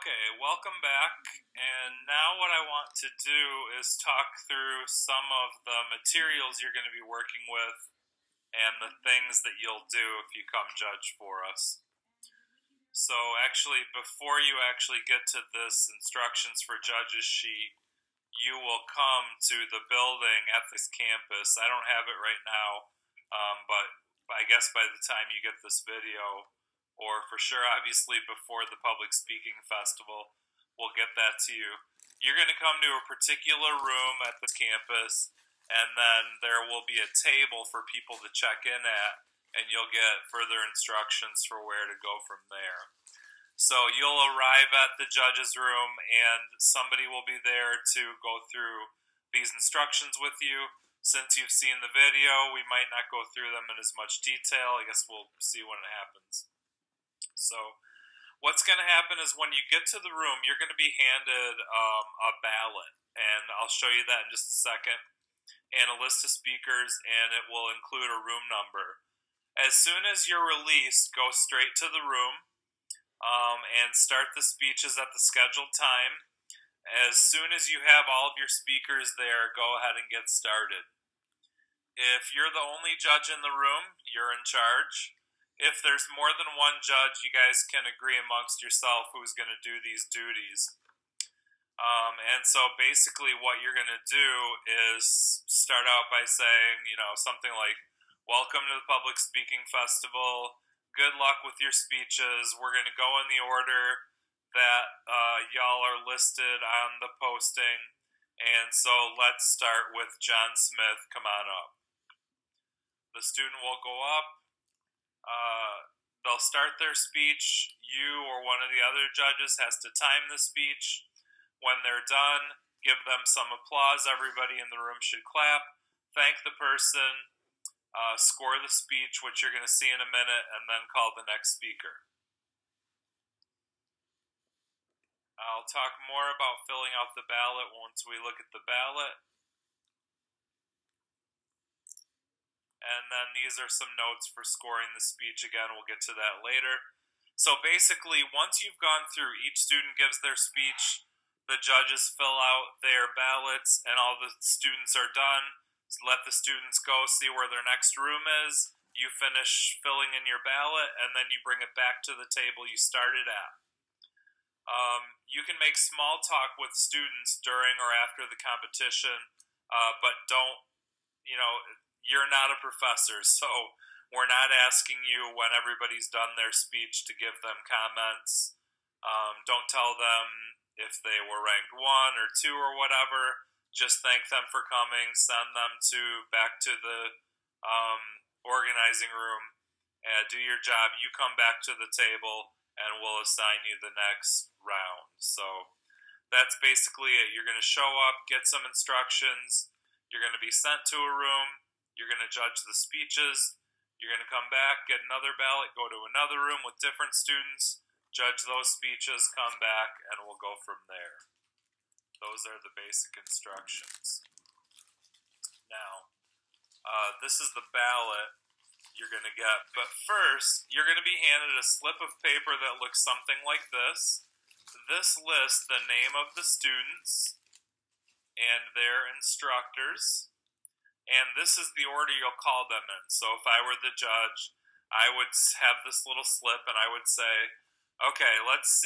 Okay, welcome back. And now, what I want to do is talk through some of the materials you're going to be working with and the things that you'll do if you come judge for us. So, actually, before you actually get to this instructions for judges sheet, you will come to the building at this campus. I don't have it right now, but I guess by the time you get this video, or for sure, obviously, before the public speaking festival, we'll get that to you. You're going to come to a particular room at this campus, and then there will be a table for people to check in at, and you'll get further instructions for where to go from there. So you'll arrive at the judge's room, and somebody will be there to go through these instructions with you. Since you've seen the video, we might not go through them in as much detail. I guess we'll see when it happens. So what's going to happen is when you get to the room, you're going to be handed a ballot, and I'll show you that in just a second, and a list of speakers, and it will include a room number. As soon as you're released, go straight to the room and start the speeches at the scheduled time. As soon as you have all of your speakers there, go ahead and get started. If you're the only judge in the room, you're in charge. If there's more than one judge, you guys can agree amongst yourself who's going to do these duties. And so basically what you're going to do is start out by saying, something like, welcome to the Public Speaking Festival. Good luck with your speeches. We're going to go in the order that y'all are listed on the posting. And so let's start with John Smith. Come on up. The student will go up. They'll start their speech. You or one of the other judges has to time the speech. When they're done, give them some applause. Everybody in the room should clap. Thank the person. Score the speech, which you're going to see in a minute, and then call the next speaker. I'll talk more about filling out the ballot once we look at the ballot. And then these are some notes for scoring the speech. Again, we'll get to that later. So basically, once you've gone through, each student gives their speech, the judges fill out their ballots, and all the students are done. So let the students go see where their next room is. You finish filling in your ballot, and then you bring it back to the table you started at. You can make small talk with students during or after the competition, but don't, you're not a professor, so we're not asking you when everybody's done their speech to give them comments. Don't tell them if they were ranked 1 or 2 or whatever. Just thank them for coming, send them back to the organizing room, and do your job. You come back to the table, and we'll assign you the next round. So that's basically it. You're going to show up, get some instructions. You're going to be sent to a room. You're going to judge the speeches. You're going to come back, get another ballot, go to another room with different students, judge those speeches, come back, and we'll go from there. Those are the basic instructions. Now, this is the ballot you're going to get. But first, you're going to be handed a slip of paper that looks something like this. This lists the name of the students and their instructors. And this is the order you'll call them in. So if I were the judge, I would have this little slip and I would say, okay, let's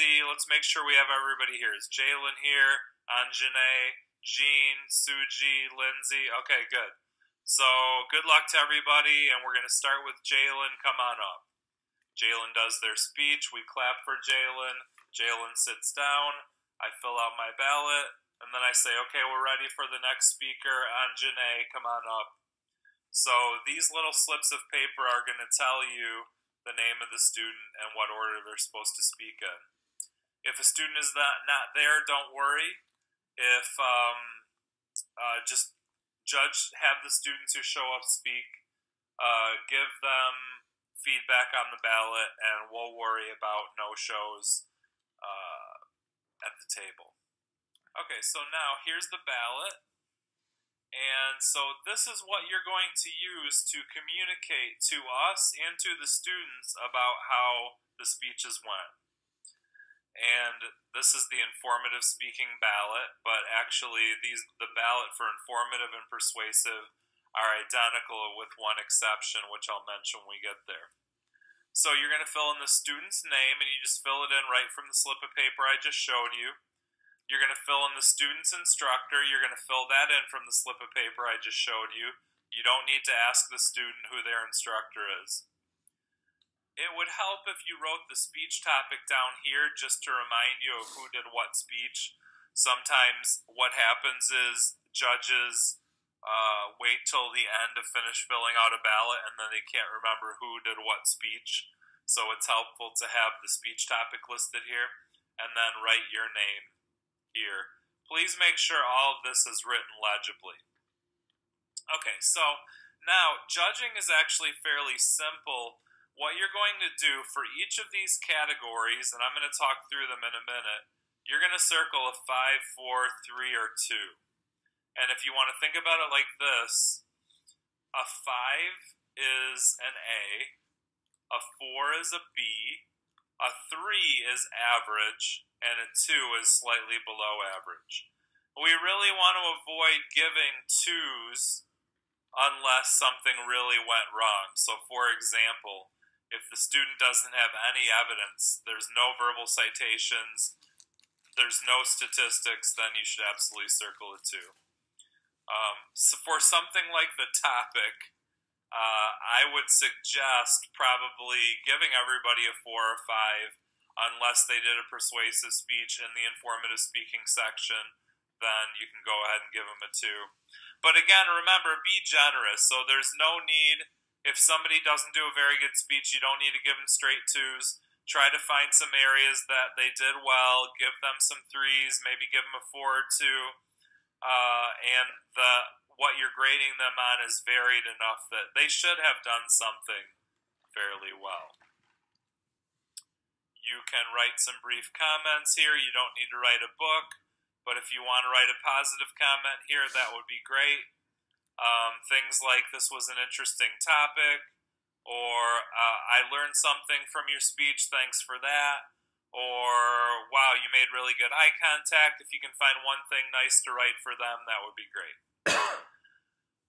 make sure we have everybody here. Is Jalen here? Anjanae, Jean, Suji, Lindsay. Okay, good. So good luck to everybody, and we're going to start with Jalen. Come on up. Jalen does their speech. We clap for Jalen. Jalen sits down. I fill out my ballot. And then I say, okay, we're ready for the next speaker, Anjanae, come on up. So these little slips of paper are going to tell you the name of the student and what order they're supposed to speak in. If a student is not there, don't worry. If just have the students who show up speak, give them feedback on the ballot, and we'll worry about no-shows at the table. Okay, so now here's the ballot, and so this is what you're going to use to communicate to us and to the students about how the speeches went. and this is the informative speaking ballot, but actually the ballot for informative and persuasive are identical with one exception, which I'll mention when we get there. So you're going to fill in the student's name, and you just fill it in right from the slip of paper I just showed you. You're going to fill in the student's instructor. You're going to fill that in from the slip of paper I just showed you. You don't need to ask the student who their instructor is. It would help if you wrote the speech topic down here just to remind you of who did what speech. Sometimes what happens is judges wait till the end to finish filling out a ballot, and then they can't remember who did what speech. So it's helpful to have the speech topic listed here, and then write your name here. Please make sure all of this is written legibly. Okay, so now judging is actually fairly simple. What you're going to do for each of these categories, and I'm going to talk through them in a minute, you're going to circle a 5, 4, 3, or 2. And if you want to think about it like this, a 5 is an A, a 4 is a B, a 3 is average, and a 2 is slightly below average. We really want to avoid giving 2s unless something really went wrong. So for example, if the student doesn't have any evidence, there's no verbal citations, there's no statistics, then you should absolutely circle a 2. So for something like the topic, I would suggest probably giving everybody a 4 or 5 unless they did a persuasive speech in the informative speaking section, then you can go ahead and give them a 2. But again, remember, be generous. So there's no need, if somebody doesn't do a very good speech, you don't need to give them straight 2s. Try to find some areas that they did well, give them some 3s, maybe give them a 4 or 2. And what you're grading them on is varied enough that they should have done something fairly well. You can write some brief comments here. You don't need to write a book, but if you want to write a positive comment here, that would be great. Things like, this was an interesting topic, or I learned something from your speech, thanks for that. Or, wow, you made really good eye contact. If you can find one thing nice to write for them, that would be great.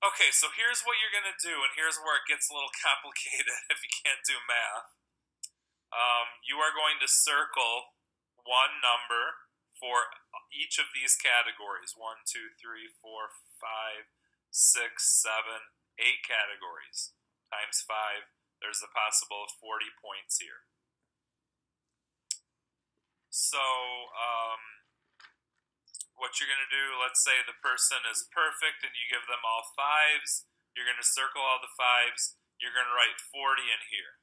Okay, so here's what you're going to do, and here's where it gets a little complicated if you can't do math. You are going to circle one number for each of these categories. 1, 2, 3, 4, 5, 6, 7, 8 categories. Times 5, there's a possible 40 points here. So, what you're going to do, let's say the person is perfect and you give them all 5s. You're going to circle all the 5s. You're going to write 40 in here.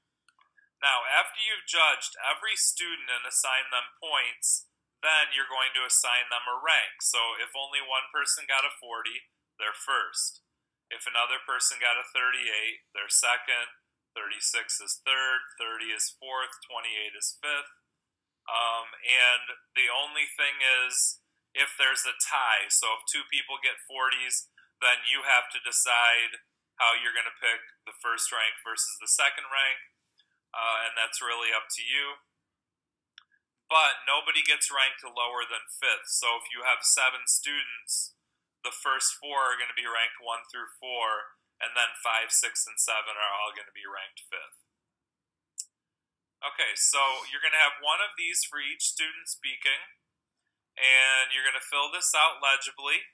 Now, after you've judged every student and assigned them points, then you're going to assign them a rank. So, if only one person got a 40, they're first. If another person got a 38, they're second. 36 is third. 30 is fourth. 28 is fifth. And the only thing is, if there's a tie, so if 2 people get 40s, then you have to decide how you're going to pick the first rank versus the second rank, and that's really up to you. But nobody gets ranked lower than 5th, so if you have 7 students, the first 4 are going to be ranked 1 through 4, and then 5, 6, and 7 are all going to be ranked 5th. Okay, so you're going to have one of these for each student speaking, and you're going to fill this out legibly.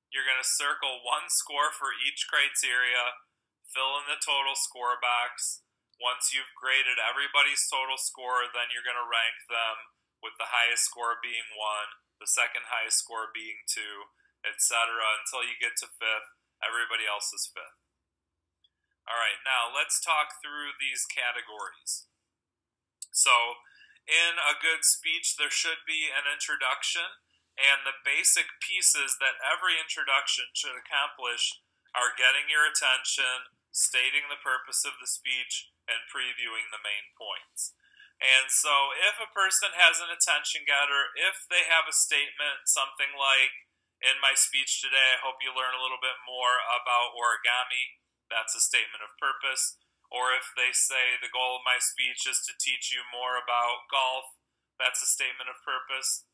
You're going to circle 1 score for each criteria, fill in the total score box. Once you've graded everybody's total score, then you're going to rank them with the highest score being 1, the second highest score being 2, etc. until you get to 5th. Everybody else is 5th. All right, now let's talk through these categories. So, in a good speech, there should be an introduction, and the basic pieces that every introduction should accomplish are getting your attention, stating the purpose of the speech, and previewing the main points. And so, if a person has an attention getter, if they have a statement, something like, in my speech today, I hope you learn a little bit more about origami, that's a statement of purpose. Or if they say, the goal of my speech is to teach you more about golf, that's a statement of purpose.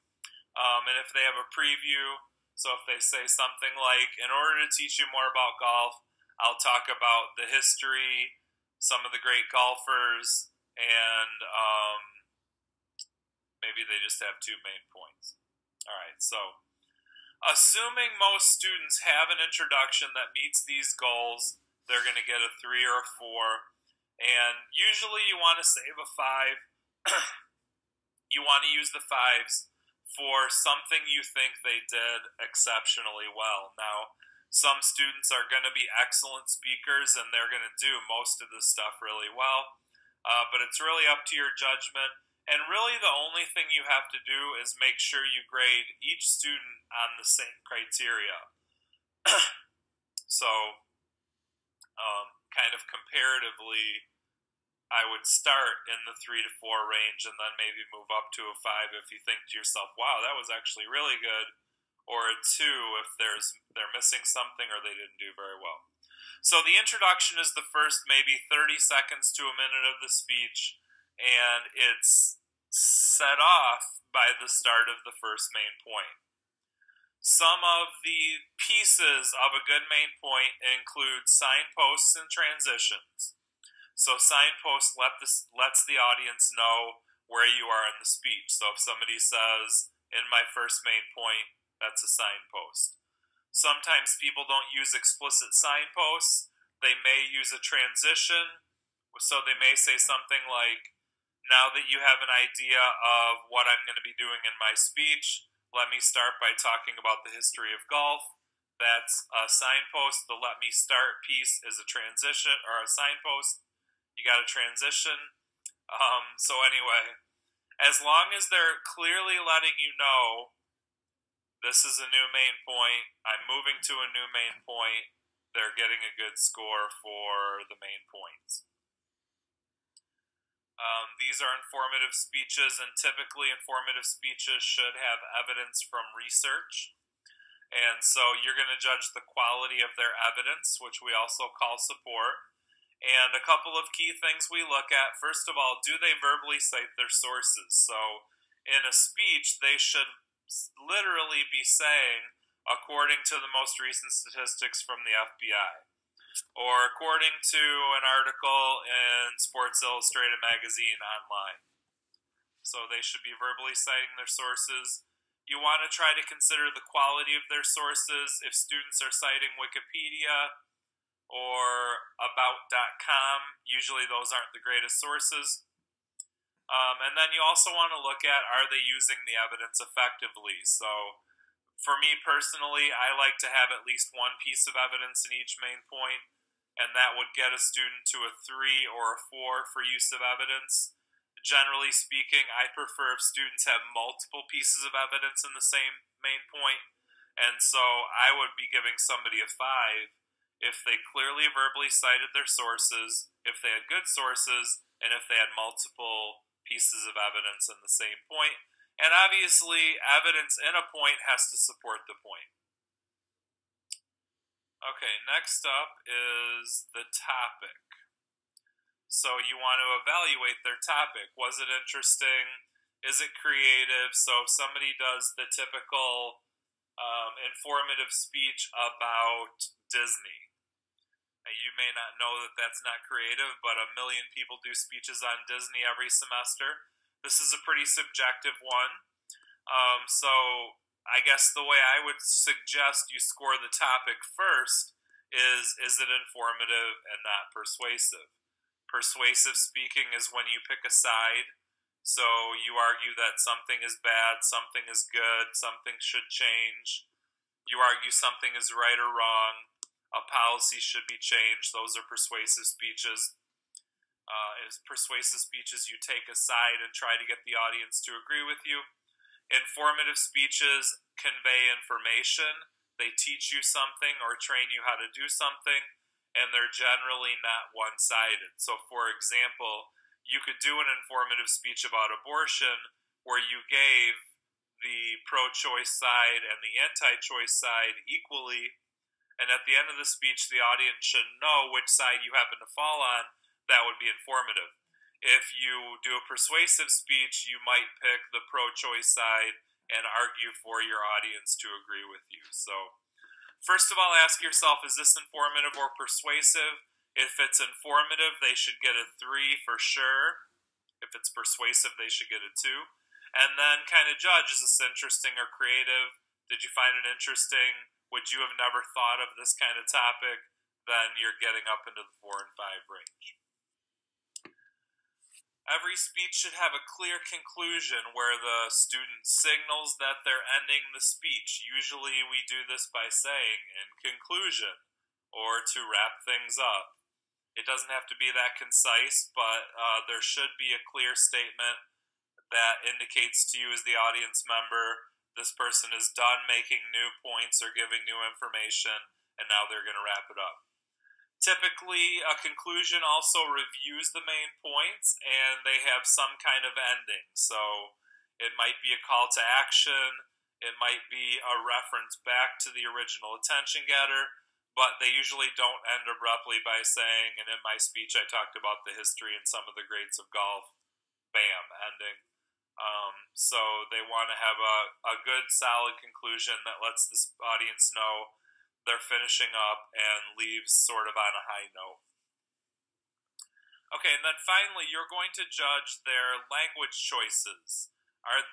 And if they have a preview, so if they say something like, in order to teach you more about golf, I'll talk about the history, some of the great golfers, and maybe they just have 2 main points. All right, so assuming most students have an introduction that meets these goals, they're going to get a 3 or a 4. And usually you want to save a 5. You want to use the 5s for something you think they did exceptionally well. Now, some students are going to be excellent speakers and they're going to do most of this stuff really well, but it's really up to your judgment. And really the only thing you have to do is make sure you grade each student on the same criteria. So, kind of comparatively, I would start in the 3 to 4 range and then maybe move up to a 5 if you think to yourself, wow, that was actually really good, or a 2 if they're missing something or they didn't do very well. So the introduction is the first maybe 30 seconds to a minute of the speech, and it's set off by the start of the first main point. Some of the pieces of a good main point include signposts and transitions. So signpost lets the audience know where you are in the speech. So if somebody says, in my first main point, that's a signpost. Sometimes people don't use explicit signposts. They may use a transition. So they may say something like, now that you have an idea of what I'm going to be doing in my speech, let me start by talking about the history of golf. That's a signpost. The let me start piece is a transition or a signpost. You got a transition. So anyway, as long as they're clearly letting you know this is a new main point, I'm moving to a new main point, they're getting a good score for the main points. These are informative speeches, and typically informative speeches should have evidence from research. And so you're going to judge the quality of their evidence, which we also call support. And a couple of key things we look at. First of all, do they verbally cite their sources? So in a speech, they should literally be saying, according to the most recent statistics from the FBI, or according to an article in Sports Illustrated magazine online. So they should be verbally citing their sources. You want to try to consider the quality of their sources. If students are citing Wikipedia or about.com, usually those aren't the greatest sources. And then you also want to look at, are they using the evidence effectively? So for me personally, I like to have at least one piece of evidence in each main point, and that would get a student to a 3 or a 4 for use of evidence. Generally speaking, I prefer if students have multiple pieces of evidence in the same main point, and so I would be giving somebody a 5 if they clearly verbally cited their sources, if they had good sources, and if they had multiple pieces of evidence in the same point. And obviously, evidence in a point has to support the point. Okay, next up is the topic. So you want to evaluate their topic. Was it interesting? Is it creative? So if somebody does the typical informative speech about Disney, you may not know that that's not creative, but 1 million people do speeches on Disney every semester. This is a pretty subjective one. So I guess the way I would suggest you score the topic first is it informative and not persuasive? Persuasive speaking is when you pick a side. So you argue that something is bad, something is good, something should change. You argue something is right or wrong. A policy should be changed. Those are persuasive speeches. As persuasive speeches, you take a side and try to get the audience to agree with you. Informative speeches convey information. They teach you something or train you how to do something, and they're generally not one-sided. So, for example, you could do an informative speech about abortion where you gave the pro-choice side and the anti-choice side equally, and at the end of the speech, the audience should know which side you happen to fall on. That would be informative. If you do a persuasive speech, you might pick the pro-choice side and argue for your audience to agree with you. So, first of all, ask yourself, is this informative or persuasive? If it's informative, they should get a 3 for sure. If it's persuasive, they should get a 2. And then kind of judge, is this interesting or creative? Did you find it interesting? Would you have never thought of this kind of topic? Then you're getting up into the 4 and 5 range. Every speech should have a clear conclusion where the student signals that they're ending the speech. Usually we do this by saying, in conclusion, or to wrap things up. It doesn't have to be that concise, but there should be a clear statement that indicates to you as the audience member, this person is done making new points or giving new information, and now they're going to wrap it up. Typically, a conclusion also reviews the main points, and they have some kind of ending. So it might be a call to action, it might be a reference back to the original attention getter, but they usually don't end abruptly by saying, and in my speech I talked about the history and some of the greats of golf, bam, ending. So they want to have a good, solid conclusion that lets this audience know they're finishing up and leaves sort of on a high note. Okay, and then finally, you're going to judge their language choices.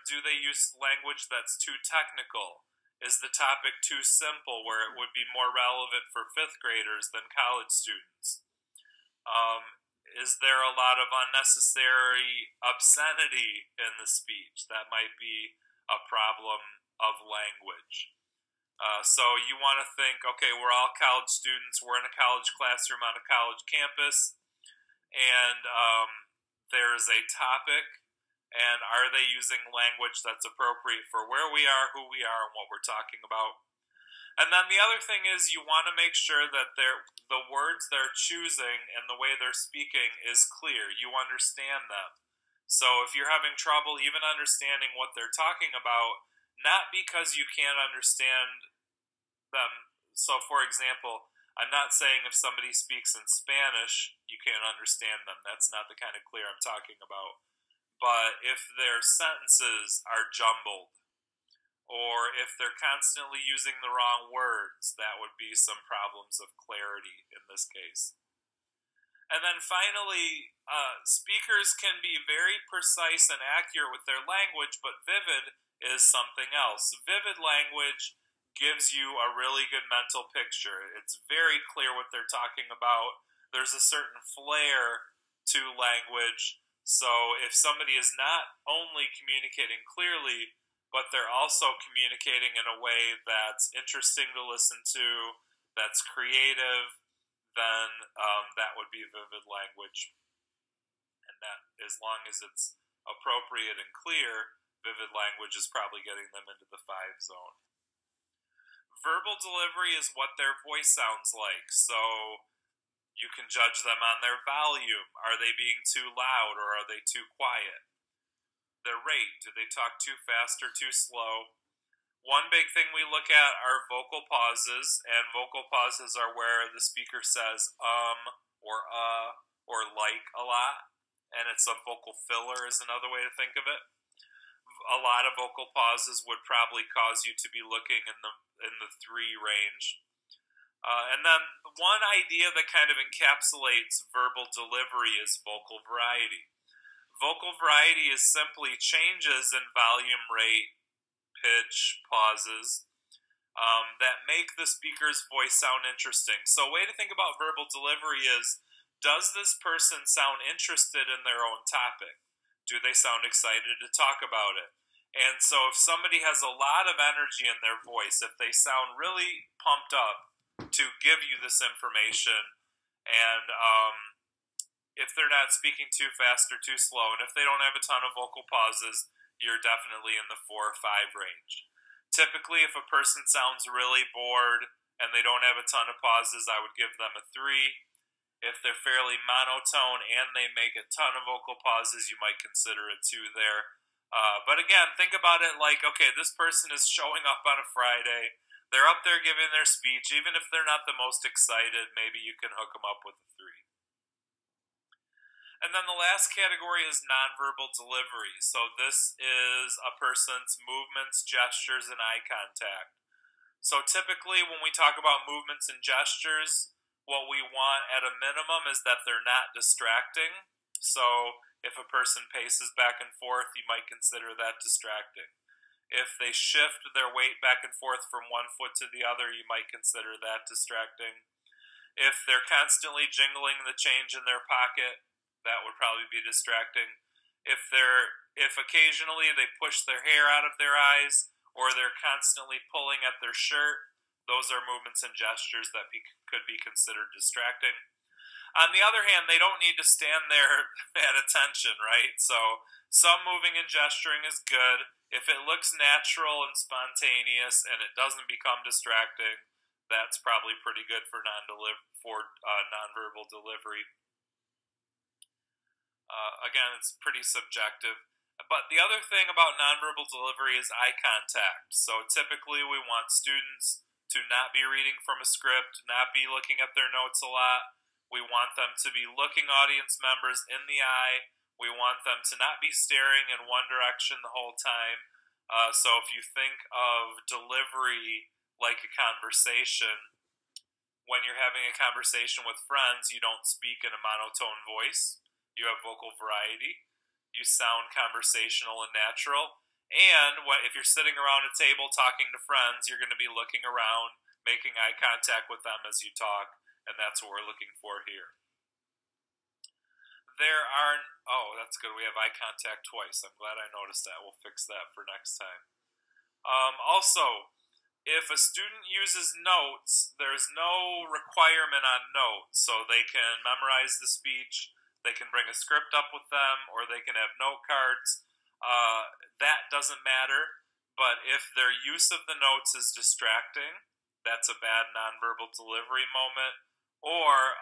Do they use language that's too technical? Is the topic too simple where it would be more relevant for 5th graders than college students? Is there a lot of unnecessary obscenity in the speech? That might be a problem of language. So you want to think, okay, we're all college students, we're in a college classroom on a college campus, and there's a topic, and are they using language that's appropriate for where we are, who we are, and what we're talking about? And then the other thing is you want to make sure that the words they're choosing and the way they're speaking is clear. You understand them. So if you're having trouble even understanding what they're talking about, not because you can't understand them. So, for example, I'm not saying if somebody speaks in Spanish, you can't understand them. That's not the kind of clear I'm talking about. But if their sentences are jumbled, or if they're constantly using the wrong words, that would be some problems of clarity in this case. And then finally, speakers can be very precise and accurate with their language, but vivid is something else. Vivid language gives you a really good mental picture. It's very clear what they're talking about. There's a certain flair to language. So if somebody is not only communicating clearly, but they're also communicating in a way that's interesting to listen to, that's creative, then that would be vivid language. And that, as long as it's appropriate and clear, vivid language is probably getting them into the 5 zone. Verbal delivery is what their voice sounds like. So you can judge them on their volume. Are they being too loud or are they too quiet? Their rate. Do they talk too fast or too slow? One big thing we look at are vocal pauses, and vocal pauses are where the speaker says or like a lot, and it's a vocal filler is another way to think of it. A lot of vocal pauses would probably cause you to be looking in the 3 range. And then one idea that kind of encapsulates verbal delivery is vocal variety. Vocal variety is simply changes in volume, rate, pitch, pauses that make the speaker's voice sound interesting. So a way to think about verbal delivery is, does this person sound interested in their own topic? Do they sound excited to talk about it? And so if somebody has a lot of energy in their voice, if they sound really pumped up to give you this information, and if they're not speaking too fast or too slow, and if they don't have a ton of vocal pauses, you're definitely in the 4 or 5 range. Typically, if a person sounds really bored and they don't have a ton of pauses, I would give them a 3. If they're fairly monotone and they make a ton of vocal pauses, you might consider a 2 there. But again, think about it like, okay, this person is showing up on a Friday. They're up there giving their speech. Even if they're not the most excited, maybe you can hook them up with a 3. And then the last category is nonverbal delivery. So this is a person's movements, gestures, and eye contact. So typically when we talk about movements and gestures, what we want at a minimum is that they're not distracting. So if a person paces back and forth, you might consider that distracting. If they shift their weight back and forth from one foot to the other, you might consider that distracting. If they're constantly jingling the change in their pocket, that would probably be distracting. If occasionally they push their hair out of their eyes, or they're constantly pulling at their shirt, those are movements and gestures that could be considered distracting. On the other hand, they don't need to stand there at attention, right? So some moving and gesturing is good. If it looks natural and spontaneous and it doesn't become distracting, that's probably pretty good for nonverbal delivery. Again, it's pretty subjective. But the other thing about nonverbal delivery is eye contact. So typically we want students to not be reading from a script, not be looking at their notes a lot. We want them to be looking audience members in the eye. We want them to not be staring in one direction the whole time. So if you think of delivery like a conversation, when you're having a conversation with friends, you don't speak in a monotone voice. You have vocal variety. You sound conversational and natural. And if you're sitting around a table talking to friends, you're going to be looking around, making eye contact with them as you talk, and that's what we're looking for here. That's good. We have eye contact twice. I'm glad I noticed that. We'll fix that for next time. Also, if a student uses notes, there's no requirement on notes, so they can memorize the speech. They can bring a script up with them, or they can have note cards. That doesn't matter, but if their use of the notes is distracting, that's a bad nonverbal delivery moment. Or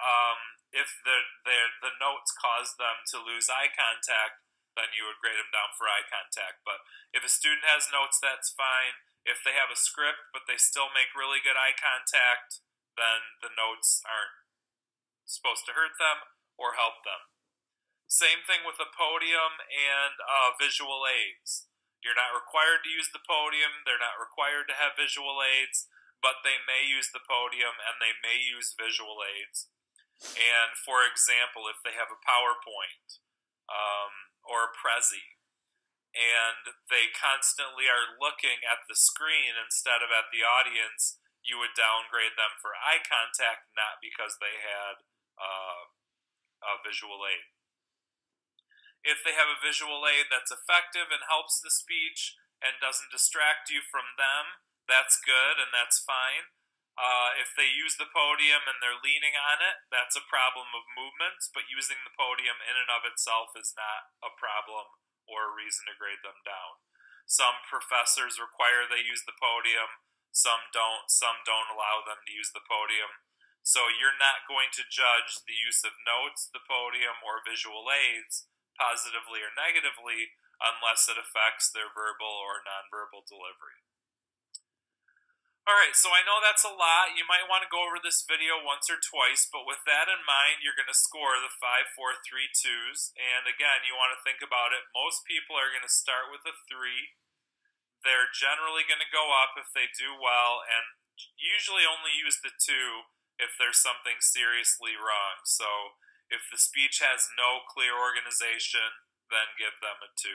if the notes cause them to lose eye contact, then you would grade them down for eye contact. But if a student has notes, that's fine. If they have a script, but they still make really good eye contact, then the notes aren't supposed to hurt them or help them. Same thing with the podium and visual aids. You're not required to use the podium. They're not required to have visual aids, but they may use the podium and they may use visual aids. And for example, if they have a PowerPoint or a Prezi, and they constantly are looking at the screen instead of at the audience, you would downgrade them for eye contact, not because they had a visual aid. If they have a visual aid that's effective and helps the speech and doesn't distract you from them, that's good and that's fine. If they use the podium and they're leaning on it, that's a problem of movements, but using the podium in and of itself is not a problem or a reason to grade them down. Some professors require they use the podium, some don't allow them to use the podium. So you're not going to judge the use of notes, the podium, or visual aids positively or negatively unless it affects their verbal or nonverbal delivery. Alright, so I know that's a lot. You might want to go over this video once or twice, but with that in mind, you're going to score the 5, 4, 3, 2s. And again, you want to think about it. Most people are going to start with a 3. They're generally going to go up if they do well, and usually only use the 2 if there's something seriously wrong. So if the speech has no clear organization, then give them a 2.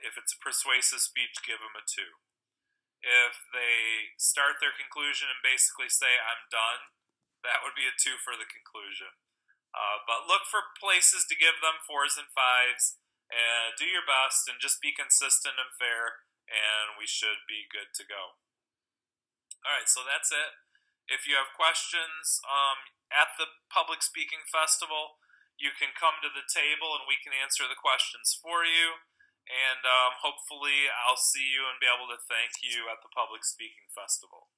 If it's a persuasive speech, give them a 2. If they start their conclusion and basically say, I'm done, that would be a 2 for the conclusion. But look for places to give them 4s and 5s, and do your best, and just be consistent and fair, and we should be good to go. Alright, so that's it. If you have questions at the Public Speaking Festival, you can come to the table and we can answer the questions for you. And hopefully I'll see you and be able to thank you at the Public Speaking Festival.